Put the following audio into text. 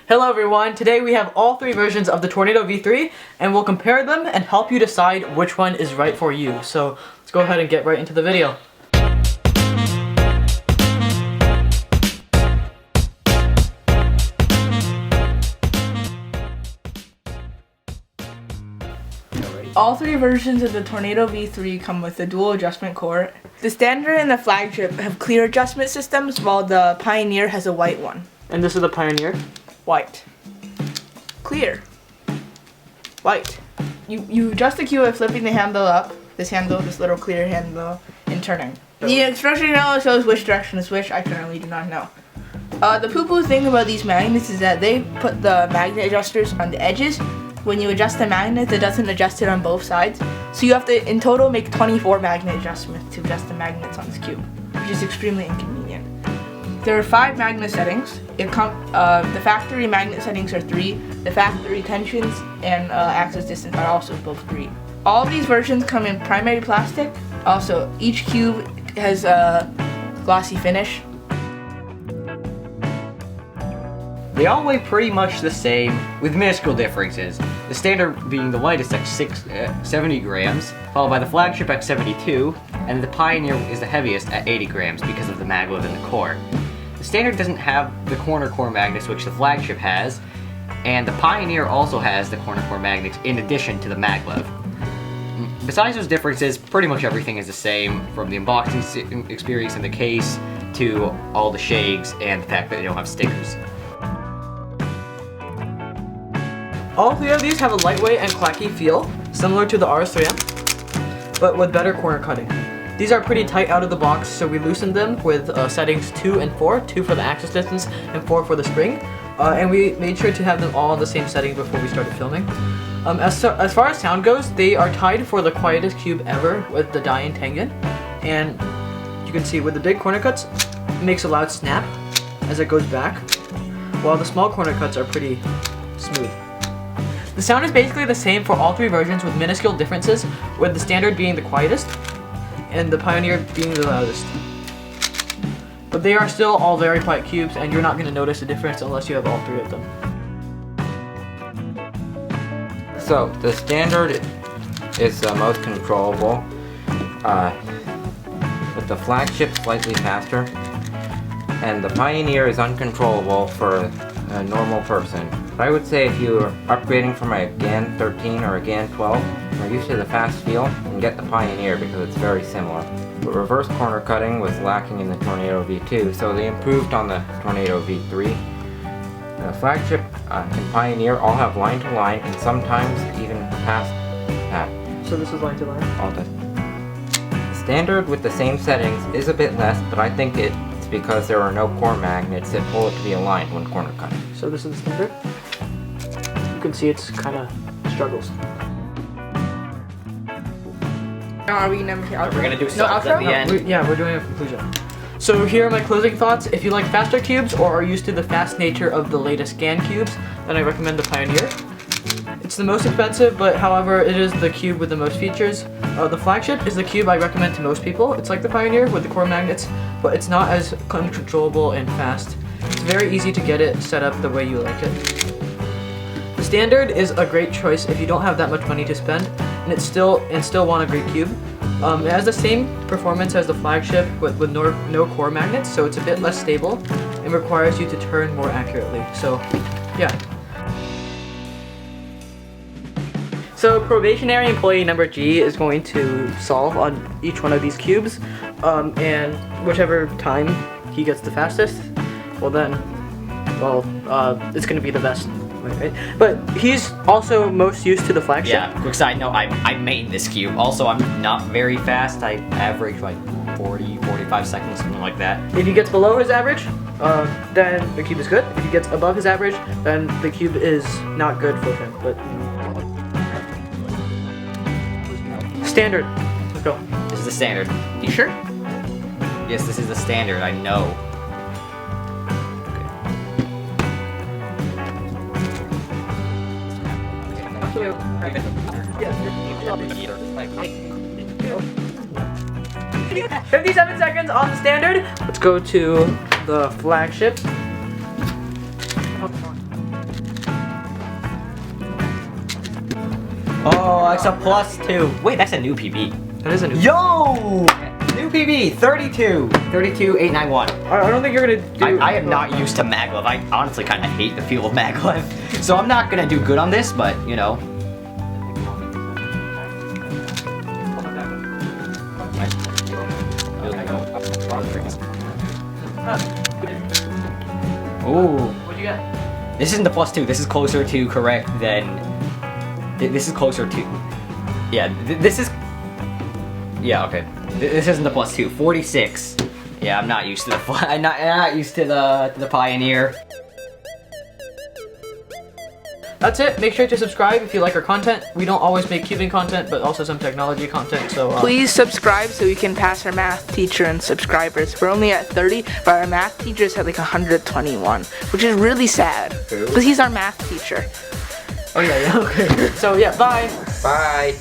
Hello everyone, today we have all three versions of the Tornado V3 and we'll compare them and help you decide which one is right for you. So let's go ahead and get right into the video. All three versions of the Tornado V3 come with a dual adjustment core. The Standard and the Flagship have clear adjustment systems, while the Pioneer has a white one. And this is the Pioneer? White. Clear. White. You adjust the cube by flipping the handle up, this little clear handle, and turning. The instruction manual shows which direction to switch. I currently do not know. The poo-poo thing about these magnets is that they put the magnet adjusters on the edges. When you adjust the magnet, it doesn't adjust it on both sides. So you have to, in total, make 24 magnet adjustments to adjust the magnets on this cube, which is extremely inconvenient. There are 5 magnet settings. The factory magnet settings are 3. The factory tensions and axis distance are also both 3. All of these versions come in primary plastic. Also, each cube has a glossy finish. They all weigh pretty much the same, with minuscule differences. The Standard being the lightest at 70 grams, followed by the Flagship at 72, and the Pioneer is the heaviest at 80 grams because of the maglev in the core. The Standard doesn't have the corner core magnets, which the Flagship has, and the Pioneer also has the corner core magnets in addition to the maglev. Besides those differences, pretty much everything is the same, from the unboxing experience in the case to all the shakes and the fact that they don't have stickers. All three of these have a lightweight and clacky feel, similar to the RS3M, but with better corner cutting. These are pretty tight out of the box, so we loosened them with settings 2 and 4, 2 for the axis distance and 4 for the spring. And we made sure to have them all in the same setting before we started filming. As far as sound goes, they are tied for the quietest cube ever with the Dian Tengen. And you can see with the big corner cuts, it makes a loud snap as it goes back, while the small corner cuts are pretty smooth. The sound is basically the same for all three versions with minuscule differences, with the Standard being the quietest and the Pioneer being the loudest. But they are still all very quiet cubes and you're not going to notice a difference unless you have all three of them. So the Standard is the most controllable, with the Flagship slightly faster, and the Pioneer is uncontrollable for a normal person. But I would say if you're upgrading from a GAN 13 or a GAN 12, and are used to the fast feel, you can get the Pioneer because it's very similar. But reverse corner cutting was lacking in the Tornado V2, so they improved on the Tornado V3. The Flagship and Pioneer all have line-to-line and sometimes even past that. So this is line to line? All the Standard with the same settings is a bit less, but I think it's because there are no core magnets that pull it to be aligned when corner cutting. So this is the Standard. You can see it's kind of struggles. Are we gonna We're gonna do subs at the end. We're doing a conclusion. So here are my closing thoughts. If you like faster cubes or are used to the fast nature of the latest GAN cubes, then I recommend the Pioneer. It's the most expensive, but however, it is the cube with the most features. The Flagship is the cube I recommend to most people. It's like the Pioneer with the core magnets, but it's not as uncontrollable and fast. It's very easy to get it set up the way you like it. The Standard is a great choice if you don't have that much money to spend and still want a great cube. It has the same performance as the Flagship with no core magnets, so it's a bit less stable and requires you to turn more accurately. So, yeah. So probationary employee number G is going to solve on each one of these cubes, and whichever time he gets the fastest, it's going to be the best. Right? But he's also most used to the Flagship. Yeah, quick side note, I mained this cube. Also, I'm not very fast. I average like 40, 45 seconds, something like that. If he gets below his average, then the cube is good. If he gets above his average, then the cube is not good for him. But Standard. Let's go. This is the Standard. You sure? Yes, this is the Standard, I know. Okay. 57 seconds on the Standard. Let's go to the Flagship. Oh, that's a +2. Wait, that's a new PB. That is a new. Yo! New PB, 32. 32,891. I don't think you're gonna do. I am not used to maglev. I honestly kind of hate the feel of maglev. So I'm not gonna do good on this, but you know. Ooh. What'd you get? This isn't the +2. This is closer to correct than. This is closer to. Yeah, this is. Yeah, okay. This isn't the +2. 46. Yeah, I'm not used to the. I'm not used to the Pioneer. That's it. Make sure to subscribe if you like our content. We don't always make cubing content, but also some technology content. So Please subscribe so we can pass our math teacher and subscribers. We're only at 30, but our math teacher's at like 121, which is really sad. Who? Because he's our math teacher. Oh yeah, okay. So yeah, bye. Bye.